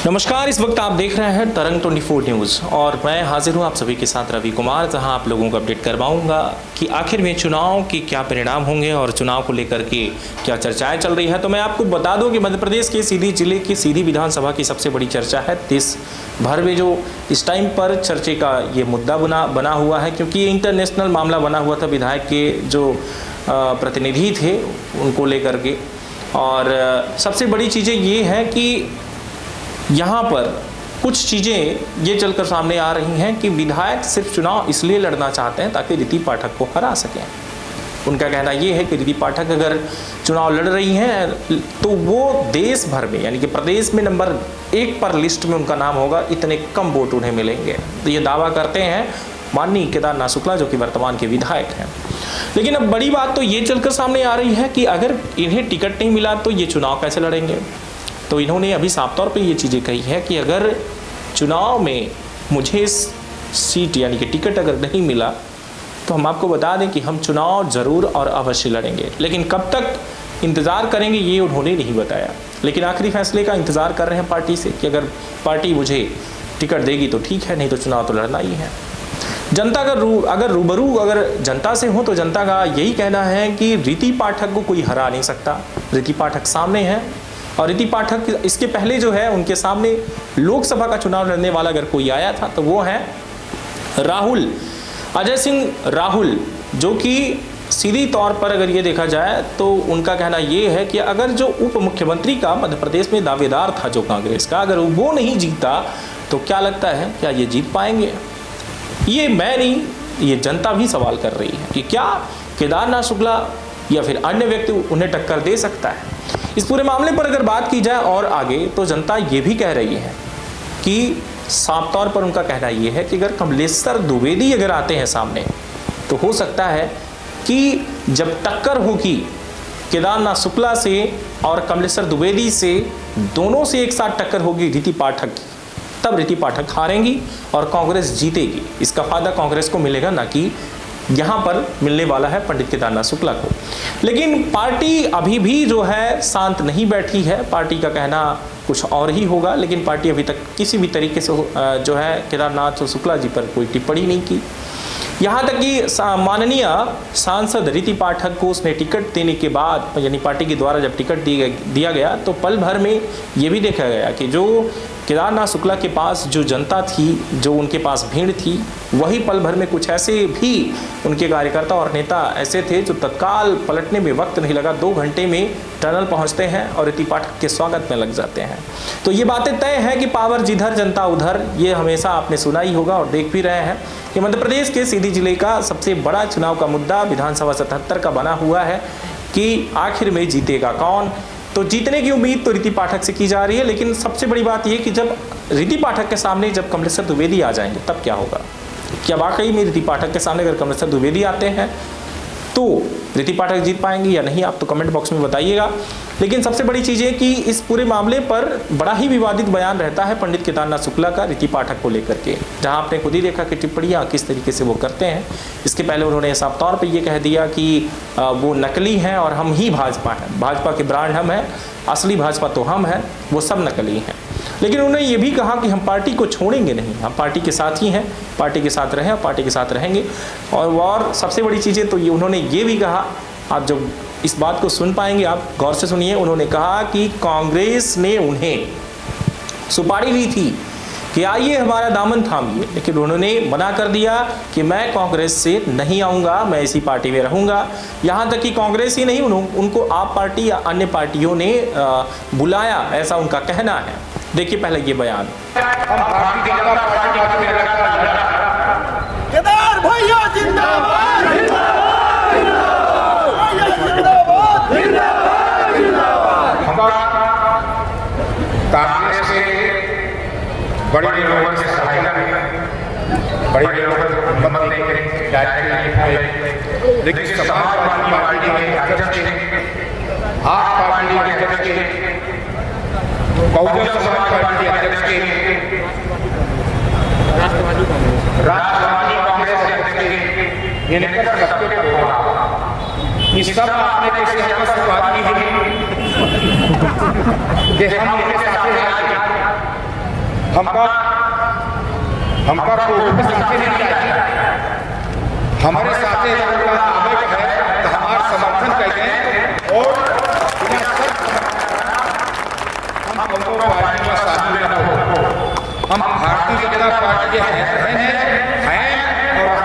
नमस्कार, इस वक्त आप देख रहे हैं तरंग 24 न्यूज़ और मैं हाजिर हूं आप सभी के साथ रवि कुमार, जहां आप लोगों को अपडेट करवाऊंगा कि आखिर में चुनाव के क्या परिणाम होंगे और चुनाव को लेकर के क्या चर्चाएं चल रही है। तो मैं आपको बता दूं कि मध्य प्रदेश के सीधी जिले की सीधी विधानसभा की सबसे बड़ी चर्चा है। देश भर में जो इस टाइम पर चर्चे का ये मुद्दा बना हुआ है, क्योंकि ये इंटरनेशनल मामला बना हुआ था विधायक के जो प्रतिनिधि थे उनको लेकर के। और सबसे बड़ी चीज़ें ये हैं कि यहाँ पर कुछ चीज़ें ये चलकर सामने आ रही हैं कि विधायक सिर्फ चुनाव इसलिए लड़ना चाहते हैं ताकि रीति पाठक को हरा सकें। उनका कहना ये है कि रीति पाठक अगर चुनाव लड़ रही हैं तो वो देश भर में यानी कि प्रदेश में नंबर 1 पर लिस्ट में उनका नाम होगा, इतने कम वोट उन्हें मिलेंगे। तो ये दावा करते हैं माननीय केदारनाथ शुक्ला, जो कि वर्तमान के विधायक हैं। लेकिन अब बड़ी बात तो ये चलकर सामने आ रही है कि अगर इन्हें टिकट नहीं मिला तो ये चुनाव कैसे लड़ेंगे। तो इन्होंने अभी साफ तौर पे ये चीज़ें कही है कि अगर चुनाव में मुझे सीट यानी कि टिकट अगर नहीं मिला तो हम आपको बता दें कि हम चुनाव ज़रूर और अवश्य लड़ेंगे। लेकिन कब तक इंतज़ार करेंगे ये उन्होंने नहीं बताया। लेकिन आखिरी फैसले का इंतज़ार कर रहे हैं पार्टी से कि अगर पार्टी मुझे टिकट देगी तो ठीक है, नहीं तो चुनाव तो लड़ना ही है। जनता का अगर जनता से हो तो जनता का यही कहना है कि रीति पाठक को कोई हरा नहीं सकता। रीति पाठक सामने है और रीति पाठक इसके पहले जो है उनके सामने लोकसभा का चुनाव लड़ने वाला अगर कोई आया था तो वो है राहुल, अजय सिंह राहुल, जो कि सीधी तौर पर अगर ये देखा जाए तो उनका कहना ये है कि अगर जो उप मुख्यमंत्री का मध्य प्रदेश में दावेदार था जो कांग्रेस का, अगर वो नहीं जीता तो क्या लगता है क्या ये जीत पाएंगे। ये मैं नहीं, ये जनता भी सवाल कर रही है कि क्या केदारनाथ शुक्ला या फिर अन्य व्यक्ति उन्हें टक्कर दे सकता है। इस पूरे मामले पर अगर बात की जाए और आगे तो जनता ये भी कह रही है कि साफ तौर पर उनका कहना ये है कि अगर कमलेश्वर द्विवेदी अगर आते हैं सामने तो हो सकता है कि जब टक्कर होगी केदारनाथ शुक्ला से और कमलेश्वर द्विवेदी से, दोनों से एक साथ टक्कर होगी रीति पाठक की, तब रीति पाठक हारेंगी और कांग्रेस जीतेगी। इसका फायदा कांग्रेस को मिलेगा, ना कि यहाँ पर मिलने वाला है पंडित केदारनाथ शुक्ला को। लेकिन पार्टी अभी भी जो है शांत नहीं बैठी है। पार्टी का कहना कुछ और ही होगा, लेकिन पार्टी अभी तक किसी भी तरीके से जो है केदारनाथ शुक्ला जी पर कोई टिप्पणी नहीं की। यहाँ तक कि माननीय सांसद रीति पाठक को उसने टिकट देने के बाद यानी पार्टी के द्वारा जब टिकट दिया गया तो पल भर में ये भी देखा गया कि जो केदारनाथ शुक्ला के पास जो जनता थी, जो उनके पास भीड़ थी, वही पल भर में कुछ ऐसे भी उनके कार्यकर्ता और नेता ऐसे थे जो तत्काल पलटने में वक्त नहीं लगा, 2 घंटे में टनल पहुंचते हैं और रीति पाठक के स्वागत में लग जाते हैं। तो ये बातें तय है कि पावर जिधर जनता उधर, ये हमेशा आपने सुना ही होगा और देख भी रहे हैं कि मध्य प्रदेश के सीधी जिले का सबसे बड़ा चुनाव का मुद्दा विधानसभा 77 का बना हुआ है कि आखिर में जीतेगा कौन। तो जीतने की उम्मीद तो रीति पाठक से की जा रही है, लेकिन सबसे बड़ी बात यह कि जब रीति पाठक के सामने जब कमलेश्वर द्विवेदी आ जाएंगे तब क्या होगा। क्या वाकई में रीति पाठक के सामने अगर कमलेश्वर द्विवेदी आते हैं तो रीति पाठक जीत पाएंगे या नहीं, आप तो कमेंट बॉक्स में बताइएगा। लेकिन सबसे बड़ी चीज़ है कि इस पूरे मामले पर बड़ा ही विवादित बयान रहता है पंडित केदारनाथ शुक्ला का रीति पाठक को लेकर के, जहां आपने खुद ही देखा कि टिप्पणियां किस तरीके से वो करते हैं। इसके पहले उन्होंने साफ तौर पर ये कह दिया कि वो नकली हैं और हम ही भाजपा हैं, भाजपा के ब्रांड हम हैं, असली भाजपा तो हम हैं, वो सब नकली हैं। लेकिन उन्होंने ये भी कहा कि हम पार्टी को छोड़ेंगे नहीं, हम पार्टी के साथ ही हैं, पार्टी के साथ रहें और पार्टी के साथ रहेंगे। और सबसे बड़ी चीज़ें तो ये उन्होंने ये भी कहा, आप जब इस बात को सुन पाएंगे आप गौर से सुनिए। उन्होंने कहा कि कांग्रेस ने उन्हें सुपारी दी थी कि आइए हमारा दामन थामिए, लेकिन उन्होंने मना कर दिया कि मैं कांग्रेस से नहीं आऊँगा, मैं इसी पार्टी में रहूँगा। यहाँ तक कि कांग्रेस ही नहीं, उनको आप पार्टी या अन्य पार्टियों ने बुलाया, ऐसा उनका कहना है। देखिए पहले ये बयान। केदार भैया जिंदाबाद, कांग्रेस से बड़े लोगों से सहायता बड़े लोगों को मत देंगे, लेकिन समाजवादी पार्टी के अध्यक्ष, आप पार्टी के अध्यक्ष, बहुजन समाज पार्टी के अध्यक्ष, राष्ट्रवादी कांग्रेस के अध्यक्ष, ये निकट सकते थे। इस सब आपने कैसे आपस बात की है कि हम इनके साथ हमका कोई साथे नहीं आया, हमारे साथे अगर आवे है तो हमारा समर्थन करें और हम पार्टी में शामिल न हो। हम भारतीय जनता पार्टी के हैं और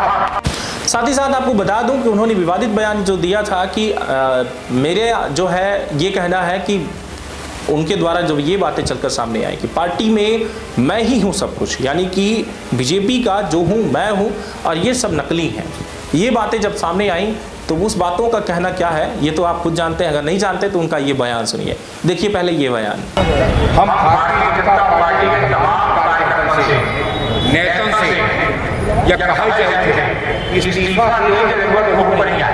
साथ ही साथ आपको बता दूं कि उन्होंने विवादित बयान जो दिया था कि मेरे जो है ये कहना है कि उनके द्वारा जब ये बातें चलकर सामने आई कि पार्टी में मैं ही हूँ सब कुछ, यानी कि बीजेपी का जो हूँ मैं हूँ और ये सब नकली हैं, ये बातें जब सामने आई तो उस बातों का कहना क्या है ये तो आप खुद जानते हैं। अगर नहीं जानते तो उनका ये बयान सुनिए। देखिए पहले ये बयान। हम भारतीय जनता पार्टी के तमाम कार्यकर्ताओं से, नेताओं से यह कहा जाए कि इस्तीफा की जरूरत हो पड़ी है।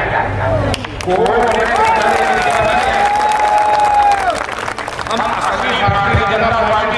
हम सभी भारतीय जनता पार्टी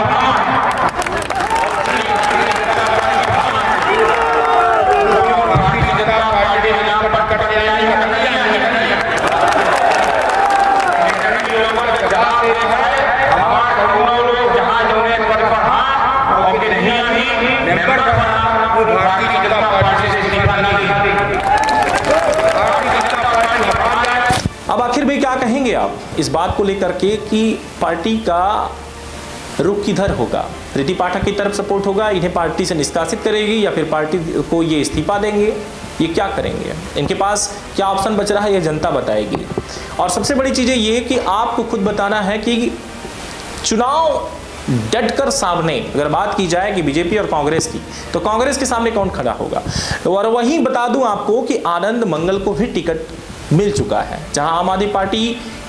अब आखिर में क्या कहेंगे आप इस बात को लेकर के कि पार्टी का रुख किधर होगा? प्रीति पाठक की तरफ सपोर्ट होगा, इन्हें पार्टी से निष्कासित करेगी या फिर पार्टी को ये इस्तीफा देंगे, ये क्या करेंगे? इनके पास क्या ऑप्शन बच रहा है ये जनता बताएगी। और सबसे बड़ी चीज़ ये कि आपको खुद बताना है कि चुनाव डटकर सामने अगर बात की जाए कि बीजेपी और कांग्रेस की, तो कांग्रेस के सामने कौन खड़ा होगा। और वहीं बता दूं आपको कि आनंद मंगल को भी टिकट मिल चुका है, जहां आम आदमी पार्टी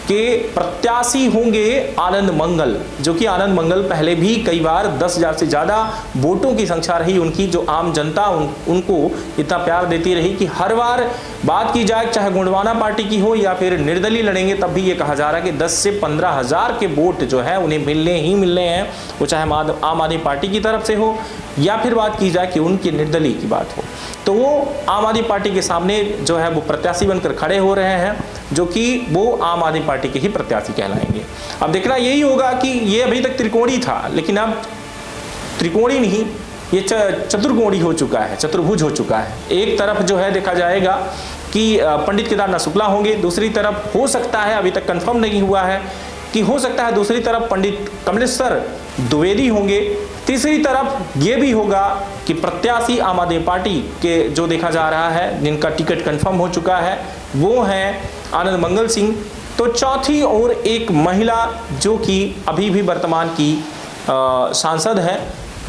के प्रत्याशी होंगे आनंद मंगल, जो कि आनंद मंगल पहले भी कई बार 10,000 से ज़्यादा वोटों की संख्या रही उनकी, जो आम जनता उनको इतना प्यार देती रही कि हर बार बात की जाए चाहे गोंडवाना पार्टी की हो या फिर निर्दलीय लड़ेंगे तब भी ये कहा जा रहा है कि 10 से 15,000 के वोट जो है उन्हें मिलने ही मिलने हैं, वो चाहे आम आदमी पार्टी की तरफ से हो या फिर बात की जाए कि उनके निर्दलीय की बात हो। तो वो आम आदमी पार्टी के सामने जो है वो प्रत्याशी बनकर खड़े हो रहे हैं, जो कि वो आम आदमी पार्टी के ही प्रत्याशी कहलाएंगे। अब देखना यही होगा कि ये अभी तक त्रिकोणी था, लेकिन अब त्रिकोणी नहीं, ये चतुर्कोणी हो चुका है, चतुर्भुज हो चुका है। एक तरफ जो है देखा जाएगा कि पंडित केदारनाथ शुक्ला होंगे, दूसरी तरफ हो सकता है, अभी तक कंफर्म नहीं हुआ है कि हो सकता है दूसरी तरफ पंडित कमलेश्वर द्विवेदी होंगे, तीसरी तरफ ये भी होगा कि प्रत्याशी आम आदमी पार्टी के जो देखा जा रहा है जिनका टिकट कंफर्म हो चुका है वो हैं आनंद मंगल सिंह। तो चौथी और एक महिला जो कि अभी भी वर्तमान की सांसद है,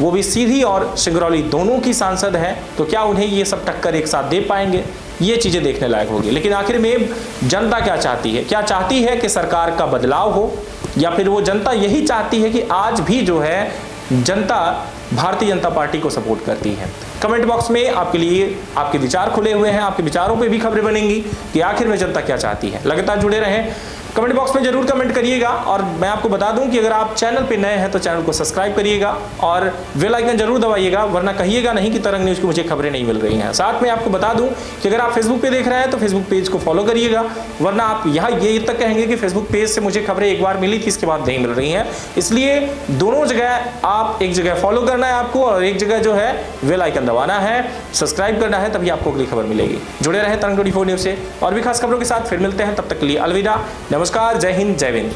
वो भी सीधी और सिंगरौली दोनों की सांसद है, तो क्या उन्हें ये सब टक्कर एक साथ दे पाएंगे, ये चीज़ें देखने लायक होगी। लेकिन आखिर में जनता क्या चाहती है? क्या चाहती है कि सरकार का बदलाव हो या फिर वो जनता यही चाहती है कि आज भी जो है जनता भारतीय जनता पार्टी को सपोर्ट करती है? कमेंट बॉक्स में आपके लिए आपके विचार खुले हुए हैं, आपके विचारों पे भी खबरें बनेंगी कि आखिर में जनता क्या चाहती है। लगातार जुड़े रहें, कमेंट बॉक्स में जरूर कमेंट करिएगा। और मैं आपको बता दूं कि अगर आप चैनल पे नए हैं तो चैनल को सब्सक्राइब करिएगा और बेल आइकन जरूर दबाइएगा, वरना कहिएगा नहीं कि तरंग न्यूज़ की मुझे खबरें नहीं मिल रही हैं। साथ में आपको बता दूं कि अगर आप फेसबुक पे देख रहे हैं तो फेसबुक पेज को फॉलो करिएगा, वरना आप यहाँ ये तक कहेंगे कि फेसबुक पेज से मुझे खबरें एक बार मिली थी, इसके बाद नहीं मिल रही हैं। इसलिए दोनों जगह आप एक जगह फॉलो करना है आपको और एक जगह जो है बेल आइकन दबाना है, सब्सक्राइब करना है, तभी आपको अगली खबर मिलेगी। जुड़े रहे तरंग 24 न्यूज़ से और भी खास खबरों के साथ फिर मिलते हैं, तब तक के लिए अलविदा, नमस्कार, जय हिंद, जय विंद।